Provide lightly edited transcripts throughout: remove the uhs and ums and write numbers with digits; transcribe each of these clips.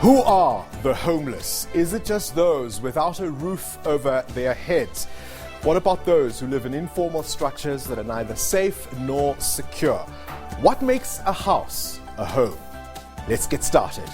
Who are the homeless? Is it just those without a roof over their heads? What about those who live in informal structures that are neither safe nor secure? What makes a house a home? Let's get started.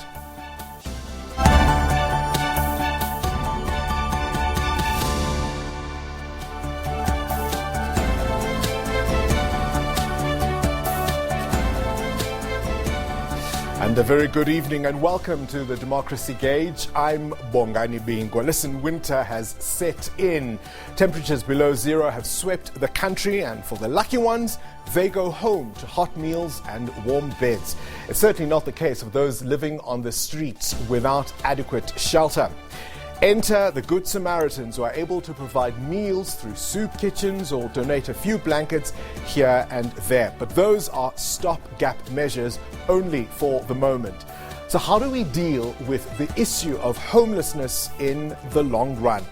And a very good evening and welcome to the Democracy Gauge. I'm Bongani Bingwa. Listen, winter has set in. Temperatures below zero have swept the country, and for the lucky ones, they go home to hot meals and warm beds. It's certainly not the case of those living on the streets without adequate shelter. Enter the Good Samaritans, who are able to provide meals through soup kitchens or donate a few blankets here and there. But those are stopgap measures only for the moment. So how do we deal with the issue of homelessness in the long run?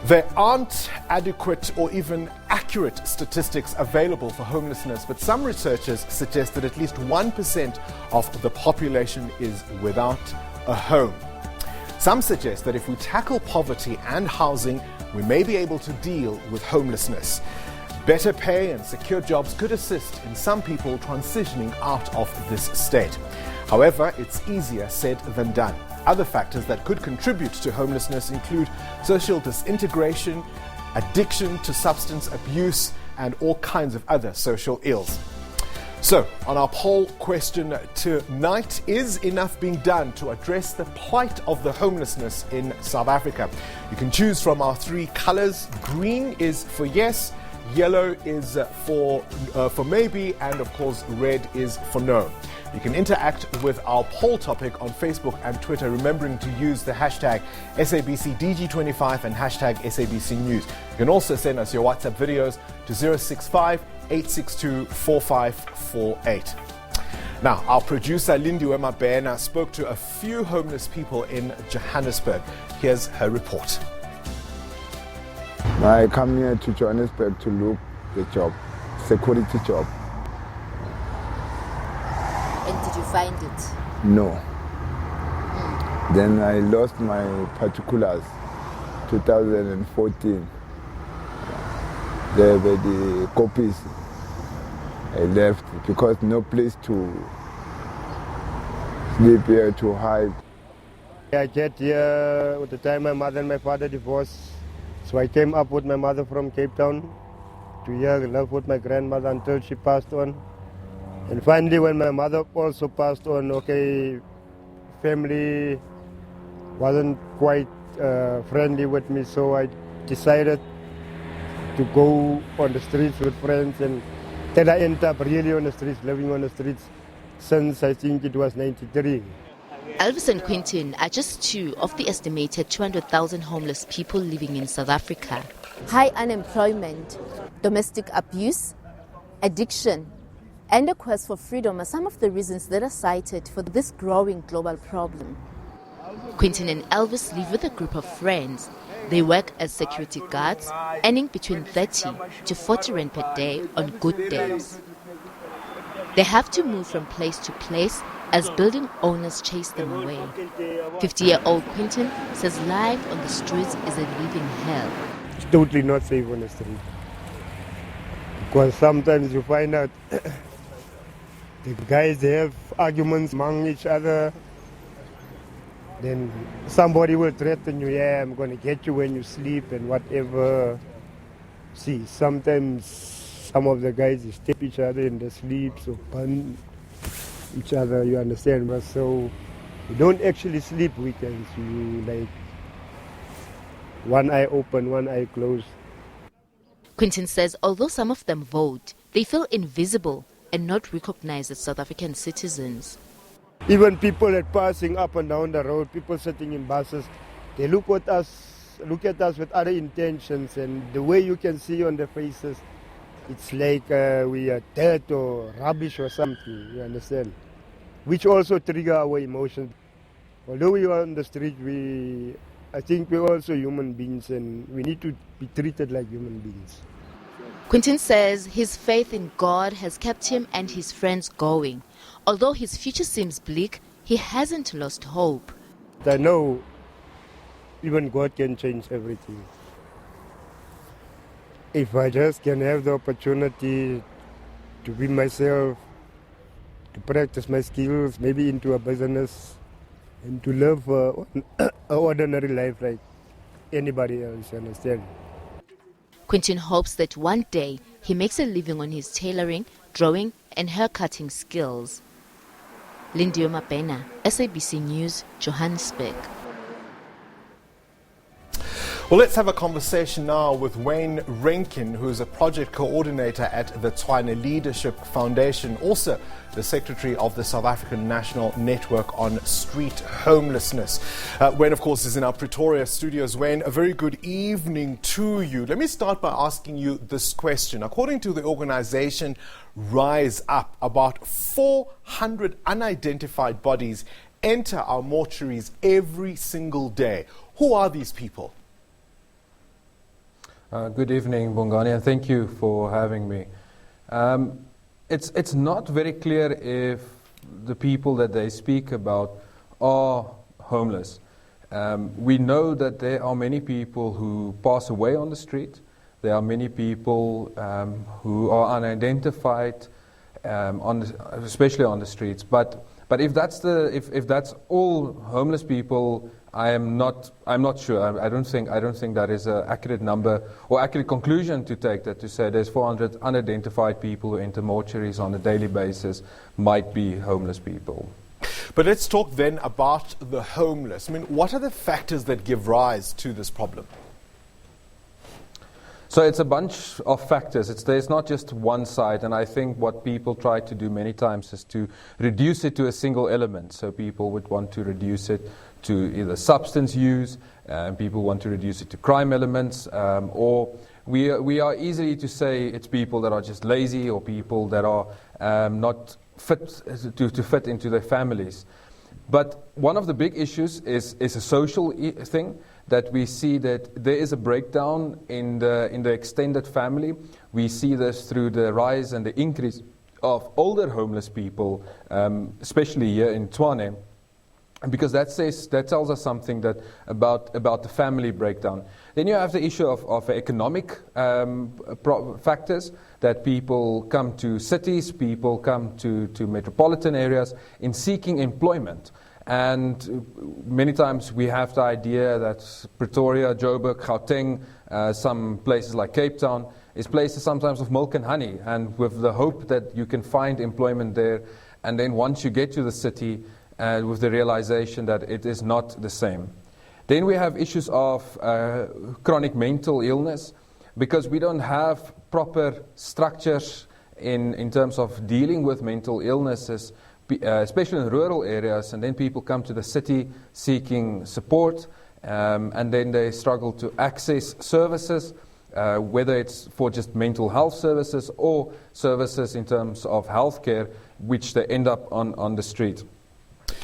There aren't adequate or even accurate statistics available for homelessness, but some researchers suggest that at least 1% of the population is without a home. Some suggest that if we tackle poverty and housing, we may be able to deal with homelessness. Better pay and secure jobs could assist in some people transitioning out of this state. However, it's easier said than done. Other factors that could contribute to homelessness include social disintegration, addiction to substance abuse, and all kinds of other social ills. So, on our poll question tonight, is enough being done to address the plight of the homelessness in South Africa? You can choose from our three colors. Green is for yes, yellow is for maybe, and of course red is for no. You can interact with our poll topic on Facebook and Twitter, remembering to use the hashtag SABCDG25 and hashtag SABC News. You can also send us your WhatsApp videos to 065-862-4548. Now, our producer Lindiwe Mabena spoke to a few homeless people in Johannesburg. Here's her report. I come here to Johannesburg to look the job, security job. And did you find it? No. Then I lost my particulars, 2014. There were the copies. I left because no place to sleep here, to hide. I get here at the time my mother and my father divorced. So I came up with my mother from Cape Town to here, live with my grandmother until she passed on. And finally, when my mother also passed on, family wasn't quite friendly with me, so I decided to go on the streets with friends, and then I ended up really on the streets, living on the streets since I think it was 93. Elvis and Quentin are just two of the estimated 200,000 homeless people living in South Africa. High unemployment, domestic abuse, addiction, and a quest for freedom are some of the reasons that are cited for this growing global problem. Quentin and Elvis live with a group of friends. They work as security guards, earning between 30 to 40 rand per day on good days. They have to move from place to place as building owners chase them away. 50-year-old Quentin says life on the streets is a living hell. It's totally not safe on the street. Because sometimes you find out the guys have arguments among each other. Then somebody will threaten you, yeah, I'm going to get you when you sleep and whatever. See, sometimes some of the guys step each other in their sleep, so burn each other, you understand? But so you don't actually sleep weekends. You like one eye open, one eye closed. Quentin says although some of them vote, they feel invisible and not recognized as South African citizens. Even people that passing up and down the road, people sitting in buses, they look at us with other intentions, and the way you can see on their faces, it's like we are dirt or rubbish or something, you understand? Which also trigger our emotions. Although we are on the street, I think we're also human beings, and we need to be treated like human beings. Quentin says his faith in God has kept him and his friends going. Although his future seems bleak, he hasn't lost hope. I know even God can change everything. If I just can have the opportunity to be myself, to practice my skills, maybe into a business, and to live an ordinary life like anybody else, understand? Quintin hopes that one day he makes a living on his tailoring, drawing and haircutting skills. Lindio Mapena, SABC News, Johannesburg. Well, let's have a conversation now with Wayne Rankin, who is a project coordinator at the Tshwane Leadership Foundation, also the secretary of the South African National Network on Street Homelessness. Wayne, of course, is in our Pretoria studios. Wayne, a very good evening to you. Let me start by asking you this question. According to the organization Rise Up, about 400 unidentified bodies enter our mortuaries every single day. Who are these people? Good evening, Bongani, and thank you for having me. It's not very clear if the people that they speak about are homeless. We know that there are many people who pass away on the street. There are many people who are unidentified, especially on the streets. But if that's all homeless people, I'm not sure. I don't think that is an accurate number or accurate conclusion to take, that to say there's 400 unidentified people who enter mortuaries on a daily basis might be homeless people. But let's talk then about the homeless. I mean, what are the factors that give rise to this problem? So it's a bunch of factors. There's not just one side, and I think what people try to do many times is to reduce it to a single element. So people would want to reduce it to either substance use, people want to reduce it to crime elements, or we are easily to say it's people that are just lazy or people that are not fit to fit into their families. But one of the big issues is a social thing, that we see that there is a breakdown in the extended family. We see this through the rise and the increase of older homeless people, especially here in Tshwane, because that tells us something that about the family breakdown. Then you have the issue of economic factors, that people come to cities, people come to metropolitan areas in seeking employment. And many times we have the idea that Pretoria, Joburg, Gauteng, some places like Cape Town, is places sometimes of milk and honey, and with the hope that you can find employment there. And then once you get to the city, with the realization that it is not the same. Then we have issues of chronic mental illness, because we don't have proper structures in terms of dealing with mental illnesses, especially in rural areas, and then people come to the city seeking support, and then they struggle to access services, whether it's for just mental health services or services in terms of healthcare, which they end up on the street.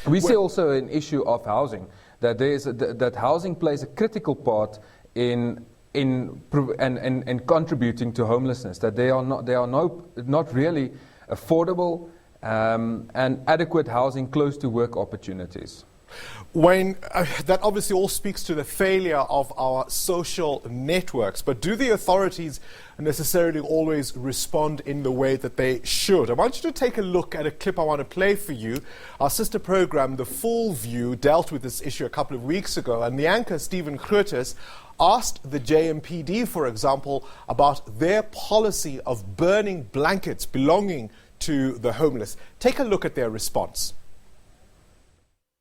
We see also an issue of housing, that that housing plays a critical part in contributing to homelessness, that they are not really affordable and adequate housing close to work opportunities. Wayne, that obviously all speaks to the failure of our social networks, but do the authorities necessarily always respond in the way that they should? I want you to take a look at a clip I want to play for you. Our sister program, The Full View, dealt with this issue a couple of weeks ago, and the anchor, Stephen Curtis, asked the JMPD, for example, about their policy of burning blankets belonging to the homeless. Take a look at their response.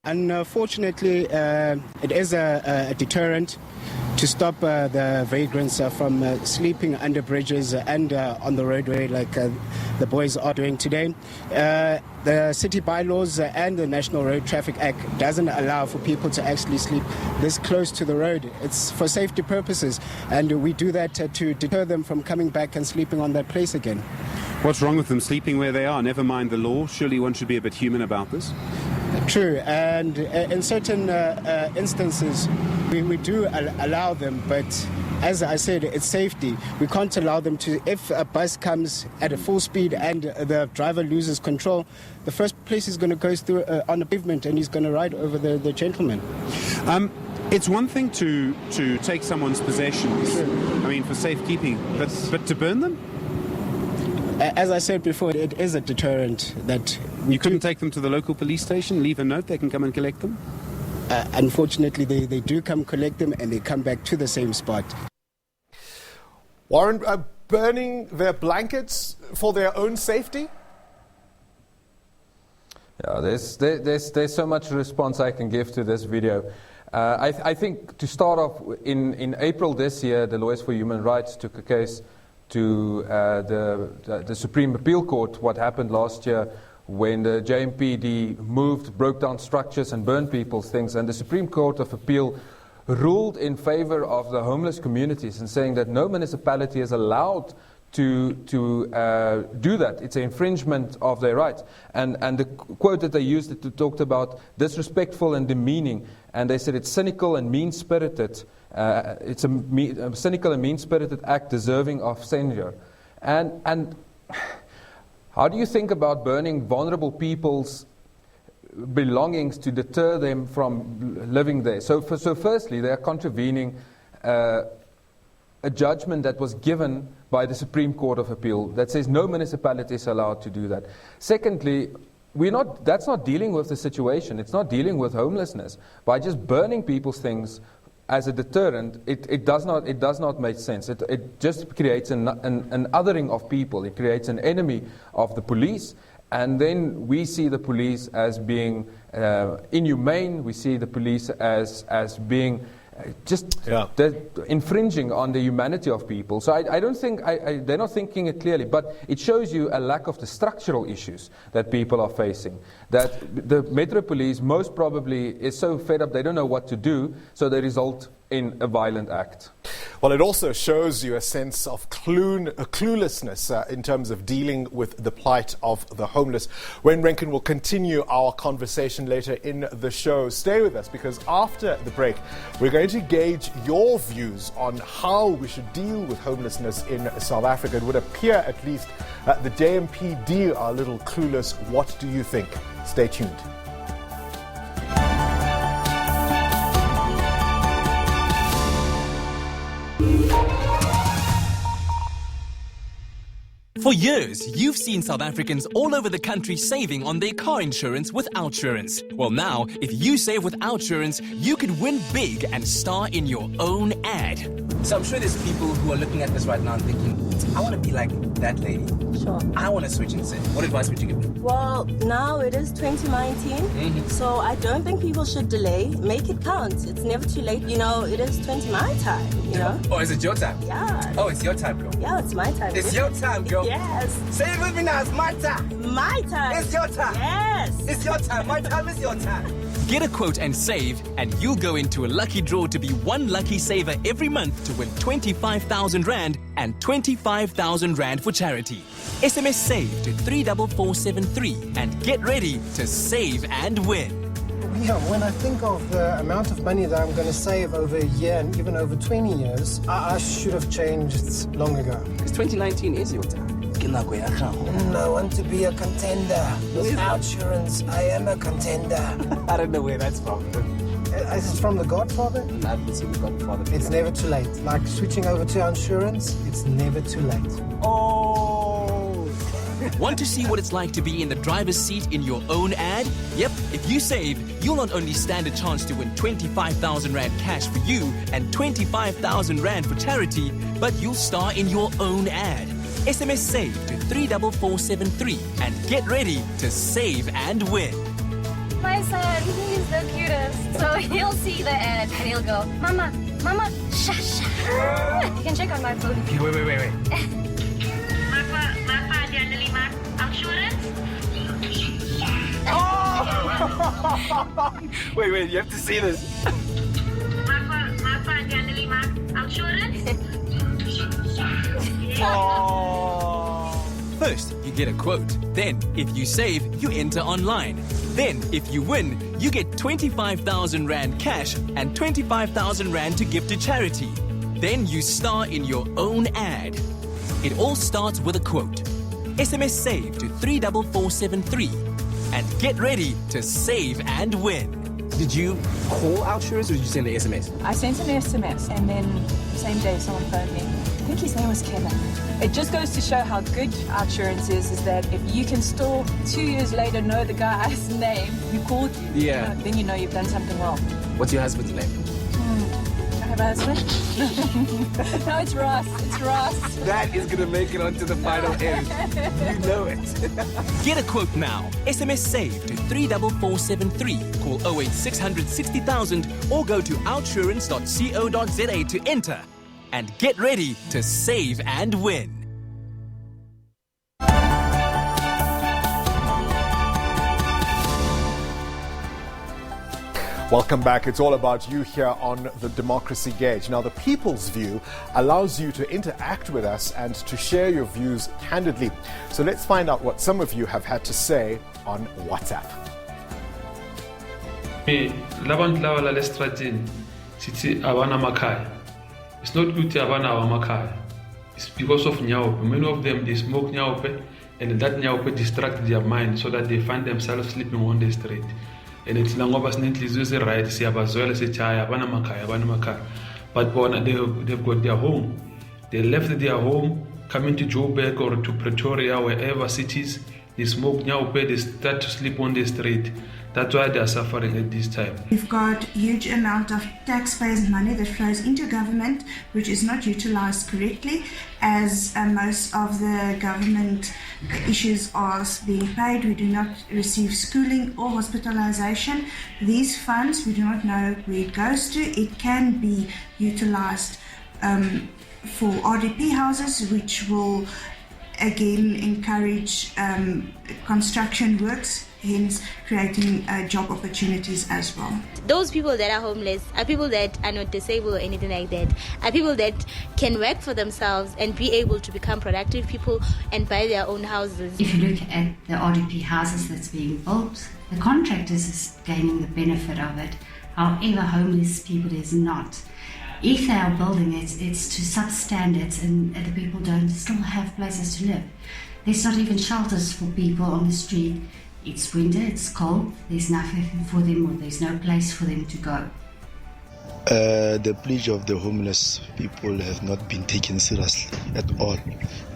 Unfortunately, it is a deterrent to stop the vagrants from sleeping under bridges and on the roadway like the boys are doing today. The city bylaws and the National Road Traffic Act doesn't allow for people to actually sleep this close to the road. It's for safety purposes, and we do that to deter them from coming back and sleeping on that place again. What's wrong with them sleeping where they are? Never mind the law. Surely one should be a bit human about this. True, and in certain instances we do allow them, but as I said, it's safety. We can't allow them to, if a bus comes at a full speed and the driver loses control, the first place he's going to go through on the pavement and he's going to ride over the gentleman. It's one thing to take someone's possessions, I mean, for safekeeping, but to burn them? As I said before, it is a deterrent that... You couldn't take them to the local police station, leave a note, they can come and collect them? Unfortunately, they do come collect them and they come back to the same spot. Warren, burning their blankets for their own safety? Yeah, there's so much response I can give to this video. I think to start off, in April this year, the Lawyers for Human Rights took a case to the Supreme Appeal Court, what happened last year when the JMPD broke down structures and burned people's things. And the Supreme Court of Appeal ruled in favor of the homeless communities and saying that no municipality is allowed to do that. It's an infringement of their rights. And the quote that they used, it talked about disrespectful and demeaning. And they said it's cynical and mean-spirited. It's a cynical and mean-spirited act deserving of censure. And how do you think about burning vulnerable people's belongings to deter them from living there? So firstly, they are contravening a judgment that was given by the Supreme Court of Appeal that says no municipality is allowed to do that. Secondly, that's not dealing with the situation. It's not dealing with homelessness. By just burning people's things as a deterrent, it does not make sense. It just creates an othering of people. It creates an enemy of the police, and then we see the police as being inhumane. We see the police as being they're infringing on the humanity of people. So I don't think they're not thinking it clearly, but it shows you a lack of the structural issues that people are facing. That the Metro Police most probably is so fed up they don't know what to do, so they result in a violent act. Well, it also shows you a sense of cluelessness in terms of dealing with the plight of the homeless. Wayne Rankin will continue our conversation later in the show. Stay with us, because after the break, we're going to gauge your views on how we should deal with homelessness in South Africa. It would appear, at least, the JMPD are a little clueless. What do you think? Stay tuned. For years, you've seen South Africans all over the country saving on their car insurance with Outsurance. Well, now, if you save with Outsurance, you could win big and star in your own ad. So I'm sure there's people who are looking at this right now and thinking, I want to be like that lady. Sure. I want to switch and save. What advice would you give me? Well, now it is 2019, so I don't think people should delay. Make it count. It's never too late. You know, it is 20 my time, you know? Oh, is it your time? Yeah. Oh, it's your time, girl. Yeah, it's my time. It's your time, girl. Yes. Say it with me now. It's my time. My time. It's your time. Yes. It's your time. My time is your time. Get a quote and save, and you'll go into a lucky draw to be one lucky saver every month to win 25,000 Rand and 25,000 Rand for charity. SMS SAVE to 34473 and get ready to save and win. Yeah, when I think of the amount of money that I'm going to save over a year and even over 20 years, I should have changed long ago. Because 2019 is your time. I want to be a contender. With Outsurance, I am a contender. I don't know where that's from. Is it from The Godfather? I haven't seen The Godfather. It's never too late. Like switching over to Outsurance, it's never too late. Oh! Want to see what it's like to be in the driver's seat in your own ad? Yep, if you save, you'll not only stand a chance to win 25,000 Rand cash for you and 25,000 Rand for charity, but you'll star in your own ad. SMS SAVE to 34473 and get ready to save and win. My son, he's the cutest. So he'll see the ad and he'll go, Mama, Mama, sha. You can check on my phone. Wait. Mapa, dia ada 5 Outsurance. Oh! Wait, you have to see this. Mapa, dia ada 5 Outsurance. Oh. First, you get a quote. Then, if you save, you enter online. Then, if you win, you get 25,000 Rand cash and 25,000 Rand to give to charity. Then you star in your own ad. It all starts with a quote. SMS SAVE to 34473 and get ready to save and win. Did you call Outsurance or did you send an SMS? I sent an SMS and then same day someone phoned me. I think his name was Kevin. It just goes to show how good Outsurance is that if you can still 2 years later know the guy's name who called you, Yeah. then you know you've done something well. What's your husband's name? I have a husband? No, it's Ross. It's Ross. That is going to make it onto the final end. You know it. Get a quote now. SMS SAVE to 34473. Call 08600 60000 or go to outsurance.co.za to enter. And get ready to save and win. Welcome back. It's all about you here on the Democracy Gauge. Now, the People's View allows you to interact with us and to share your views candidly. So let's find out what some of you have had to say on WhatsApp. Labantu laba la estratini sithi abana makhaya. It's not good to abana makhaya. It's because of nyaupe. Many of them they smoke nyaupe and that nyaupe distracts their mind so that they find themselves sleeping on the street. And it's ngoba sinenhliziyo right siyabazwela sechaya abana makhaya. But bona they've got their home. They left their home, coming to Joburg or to Pretoria, wherever cities, they smoke nyaupe, they start to sleep on the street. That's why they are suffering at this time. We've got huge amount of taxpayers' money that flows into government, which is not utilized correctly, as most of the government issues are being paid. We do not receive schooling or hospitalization. These funds, we do not know where it goes to. It can be utilized for RDP houses, which will again encourage construction works, hence creating job opportunities as well. Those people that are homeless are people that are not disabled or anything like that, are people that can work for themselves and be able to become productive people and buy their own houses. If you look at the RDP houses that's being built, the contractors is gaining the benefit of it. However, homeless people is not. If they are building it, it's to substandards and the people don't still have places to live. There's not even shelters for people on the street. It's winter, it's cold, there's nothing for them or there's no place for them to go. The pledge of the homeless people have not been taken seriously at all.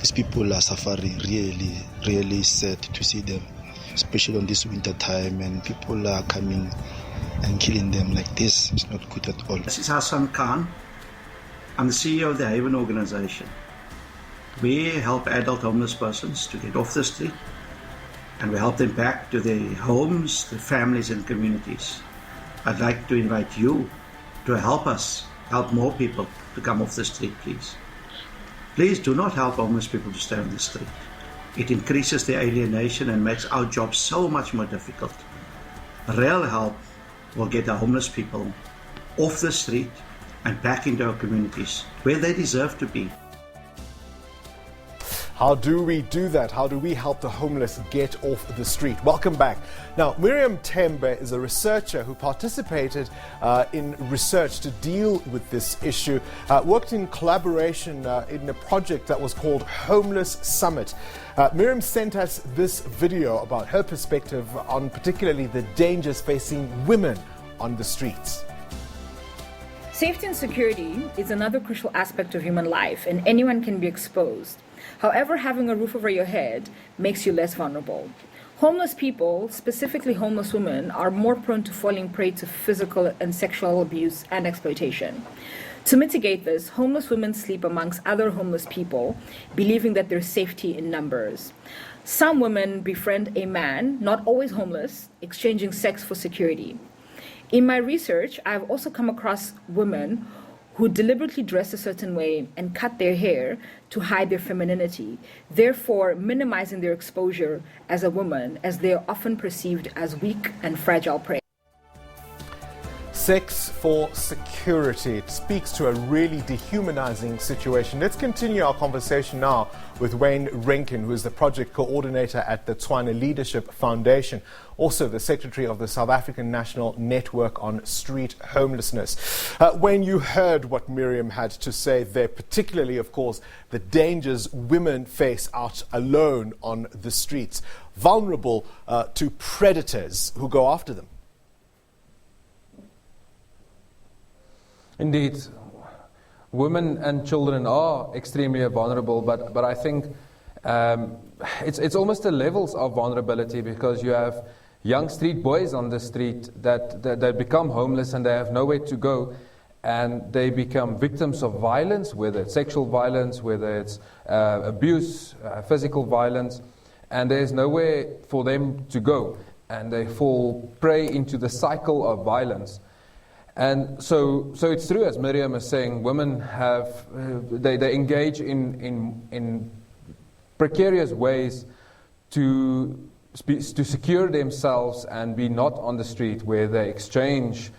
These people are suffering, really, really sad to see them, especially on this winter time, and people are coming and killing them like this. It's not good at all. This is Hassan Khan. I'm the CEO of the Haven organization. We help adult homeless persons to get off the street, and we help them back to their homes, their families and communities. I'd like to invite you to help us help more people to come off the street, please. Please do not help homeless people to stay on the street. It increases their alienation and makes our job so much more difficult. Real help will get our homeless people off the street and back into our communities where they deserve to be. How do we do that? How do we help the homeless get off the street? Welcome back. Now, Miriam Tembe is a researcher who participated in research to deal with this issue, worked in collaboration in a project that was called Homeless Summit. Miriam sent us this video about her perspective on particularly the dangers facing women on the streets. Safety and security is another crucial aspect of human life, and anyone can be exposed. However, having a roof over your head makes you less vulnerable. Homeless people, specifically homeless women, are more prone to falling prey to physical and sexual abuse and exploitation. To mitigate this, homeless women sleep amongst other homeless people, believing that there's safety in numbers. Some women befriend a man, not always homeless, exchanging sex for security. In my research, I've also come across women who deliberately dress a certain way and cut their hair to hide their femininity, therefore minimizing their exposure as a woman, as they are often perceived as weak and fragile prey. Sex for security. It speaks to a really dehumanizing situation. Let's continue our conversation now with Wayne Renkin, who is the project coordinator at the Tshwane Leadership Foundation, also the secretary of the South African National Network on Street Homelessness. Wayne, you heard what Miriam had to say there, particularly, of course, the dangers women face out alone on the streets, vulnerable to predators who go after them. Indeed, women and children are extremely vulnerable, but I think it's almost the levels of vulnerability, because you have young street boys on the street that become homeless and they have nowhere to go, and they become victims of violence, whether it's sexual violence, whether it's abuse, physical violence, and there's nowhere for them to go, and they fall prey into the cycle of violence. And so it's true, as Miriam is saying, women have they engage in precarious ways to secure themselves and be not on the street, where they exchange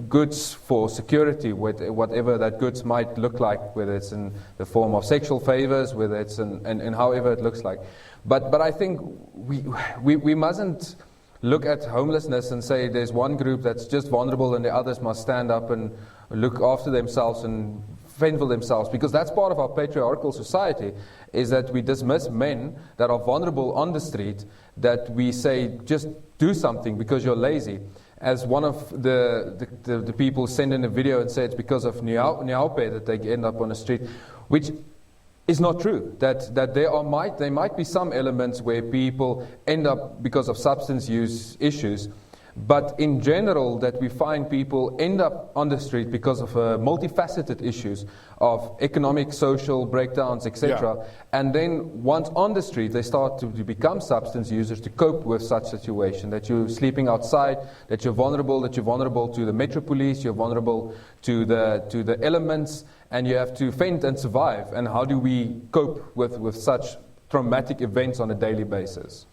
goods for security, whatever that goods might look like, whether it's in the form of sexual favors, whether it's in however it looks like. But I think we mustn't look at homelessness and say there's one group that's just vulnerable and the others must stand up and look after themselves and fend for themselves, because that's part of our patriarchal society, is that we dismiss men that are vulnerable on the street, that we say just do something because you're lazy. As one of the people sent in a video and said it's because of Nyaupe that they end up on the street, which is not true. That there might be some elements where people end up because of substance use issues, but in general that we find people end up on the street because of multifaceted issues of economic, social breakdowns, etc. Yeah. And then once on the street, they start to become substance users to cope with such situation. That you're sleeping outside, that you're vulnerable to the Metro Police, you're vulnerable to the elements, and you have to fend and survive. And how do we cope with such traumatic events on a daily basis?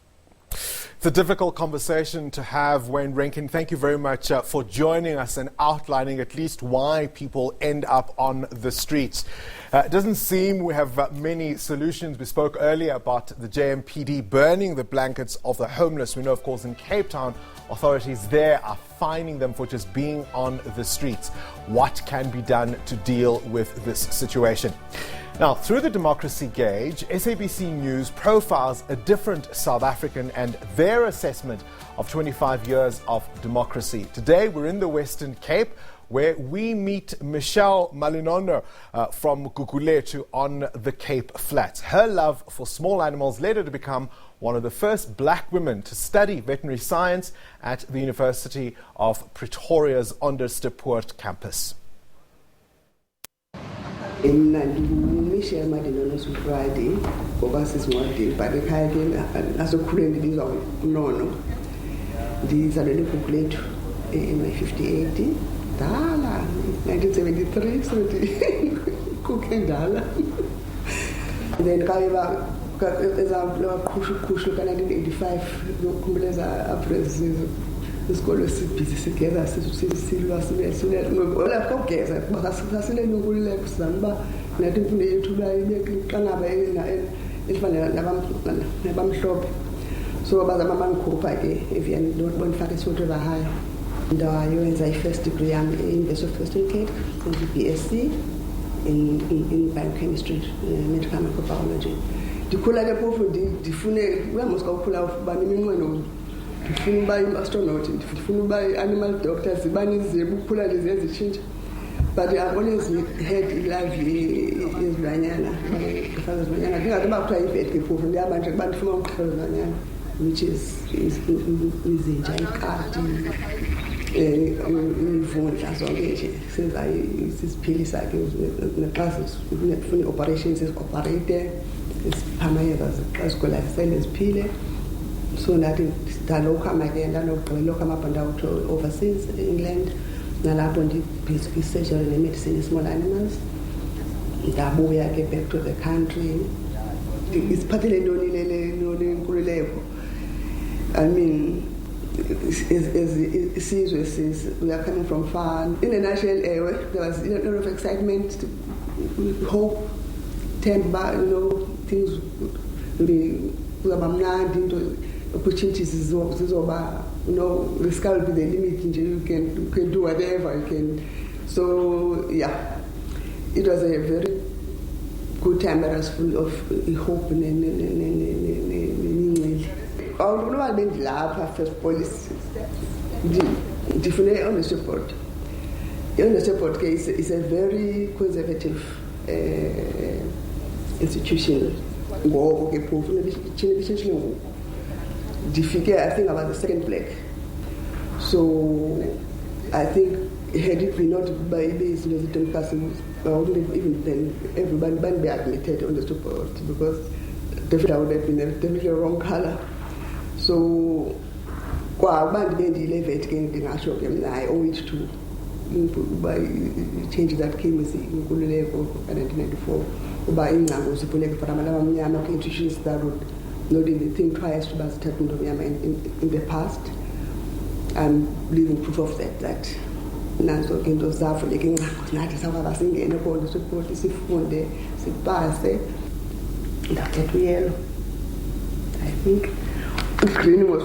It's a difficult conversation to have, Wayne Renkin. Thank you very much for joining us and outlining at least why people end up on the streets. It doesn't seem we have many solutions. We spoke earlier about the JMPD burning the blankets of the homeless. We know, of course, in Cape Town, authorities there are fining them for just being on the streets. What can be done to deal with this situation? Now, through the Democracy Gauge, SABC News profiles a different South African and their assessment of 25 years of democracy. Today, we're in the Western Cape, where we meet Michelle Malinono from Gugulethu on the Cape Flats. Her love for small animals led her to become one of the first black women to study veterinary science at the University of Pretoria's Onderstepoort campus. Michelle Malinono Friday, ngoba sisincwadini, but ekhaya ke asokhule ndibizwa Nono. Ndizalelwe eGugulethu in-58. Dala, 1973, so kuke ndala. Then kaya ezaqhushu ka-1985 lokukhumbuleza apres isikolo sibhizi sigeza silwa kogeza sasilenukululeko sizama uba nathi imfundo yethu uba ibeqanaba elifana nabamhlophe, so bazama bandikhupha ke eVietnam bondifaka eSoweto River High. Ndayoyenza i-first degree yam e-University of Western Cape, BSc in biochemistry, medical microbiology. Ndikhula ke phofu ndifune uyamuska ukhula uba neminqweno, ndifuna uba i-astronaut, ndifuna uba i-animal doctor, ziba nizebo ukhula liziye zitshintsha. But I've always had love yezilwanyana, ngifaka izilwanyana. Ndingathi uba kuthiwa yi-vet ke phofu ndihamba nje kuba ndifuna uqhela izilwanyana, which is izinja, ikati, ivundla zonke nje siziphilisa ke naxa sifuna i-operations zi-operate, siphamayeza xa sigula sele ziphile. So nathi ndalokhama ke ndanogqibelokama bandawuthi overseas England, nalapho ndibhizi kwi-surgery ne-medicine in-small animals. Ndabuya ke back to the country. Isiphathele ntoni le nkululeko? I mean, we are coming from far. In a nutshell, there was a lot of excitement, hope, turned back, things will be into opportunities, the sky will be the limit, you can do whatever you can. So, yeah, it was a very good time that was full of hope and all the love first police. Definitely on the support. On the support case is a very conservative institution. I think about the second plague. So I think had it been not by these resident persons, I wouldn't even then everybody would be admitted on the support because definitely would have been definitely a wrong color. So I owe it to by changes that came with in 1994 by England institutions that would not even think twice about stepping to in the past. I'm living proof of that. Nanso into zafo lekingathi sakwa singene khona support sifunde sipase ndakhetha uyelo. I think green was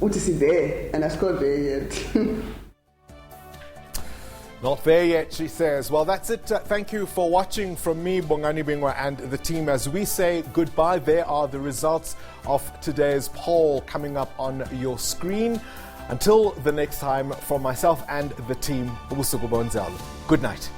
uthi there and I scored there yet. Not there yet, she says. Well, that's it. Thank you for watching from me, Bongani Bingwa, and the team. As we say goodbye, there are the results of today's poll coming up on your screen. Until the next time, from myself and the team, good night.